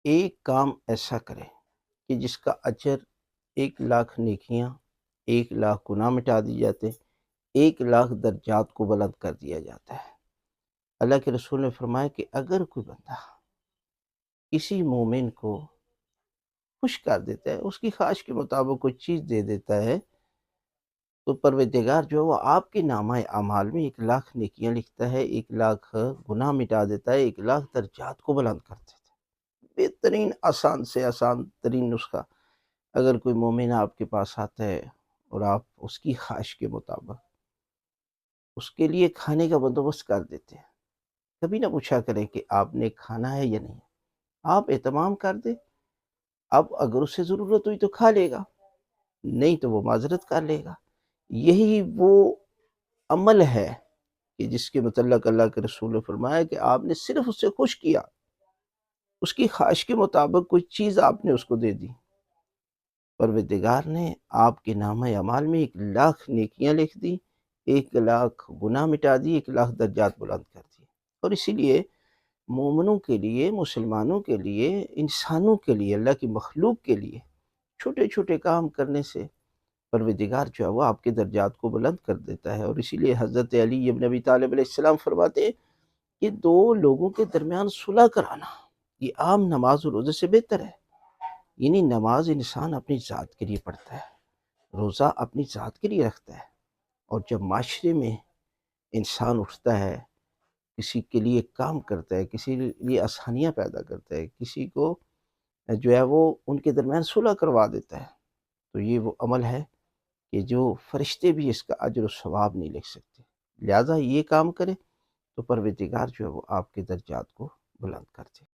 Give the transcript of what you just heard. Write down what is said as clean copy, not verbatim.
ایک کام ایسا کریں کہ جس کا اجر 1,00,000 نیکیاں، 1,00,000 گناہ مٹا دی جاتے ہیں، 1,00,000 درجات کو بلند کر دیا جاتا ہے۔ اللہ کے رسول نے فرمایا کہ اگر کوئی بندہ کسی مومن کو خوش کر دیتا ہے، اس کی خواہش کے مطابق کوئی چیز دے دیتا ہے، تو پروردگار جو ہے وہ آپ کے نامہ اعمال میں 1,00,000 نیکیاں لکھتا ہے، 1,00,000 گناہ مٹا دیتا ہے، 1,00,000 درجات کو بلند کر دیتا ہے۔ بہترین آسان سے آسان ترین نسخہ، اگر کوئی مومن آپ کے پاس آتا ہے اور آپ اس کی خواہش کے مطابق اس کے لیے کھانے کا بندوبست کر دیتے ہیں، کبھی نہ پوچھا کریں کہ آپ نے کھانا ہے یا نہیں، آپ اہتمام کر دیں۔ اب اگر اسے ضرورت ہوئی تو کھا لے گا، نہیں تو وہ معذرت کر لے گا۔ یہی وہ عمل ہے کہ جس کے متعلق اللہ کے رسول نے فرمایا کہ آپ نے صرف اس سے خوش کیا، اس کی خواہش کے مطابق کوئی چیز آپ نے اس کو دے دی، پروردگار نے آپ کے نامہ اعمال میں 1,00,000 نیکیاں لکھ دی، 1,00,000 گناہ مٹا دی، 1,00,000 درجات بلند کر دی۔ اور اسی لیے مومنوں کے لیے، مسلمانوں کے لیے، انسانوں کے لیے، اللہ کی مخلوق کے لیے چھوٹے چھوٹے کام کرنے سے پروردگار جو ہے وہ آپ کے درجات کو بلند کر دیتا ہے۔ اور اسی لیے حضرت علی ابن ابی طالب علیہ السلام فرماتے ہیں کہ دو لوگوں کے درمیان صلح کرانا یہ عام نماز و روزے سے بہتر ہے۔ یعنی نماز انسان اپنی ذات کے لیے پڑھتا ہے، روزہ اپنی ذات کے لیے رکھتا ہے، اور جب معاشرے میں انسان اٹھتا ہے، کسی کے لیے کام کرتا ہے، کسی لیے آسانیاں پیدا کرتا ہے، کسی کو جو ہے وہ ان کے درمیان صلح کروا دیتا ہے، تو یہ وہ عمل ہے کہ جو فرشتے بھی اس کا اجر و ثواب نہیں لکھ سکتے۔ لہٰذا یہ کام کریں تو پروردگار جو ہے وہ آپ کے درجات کو بلند کر دے۔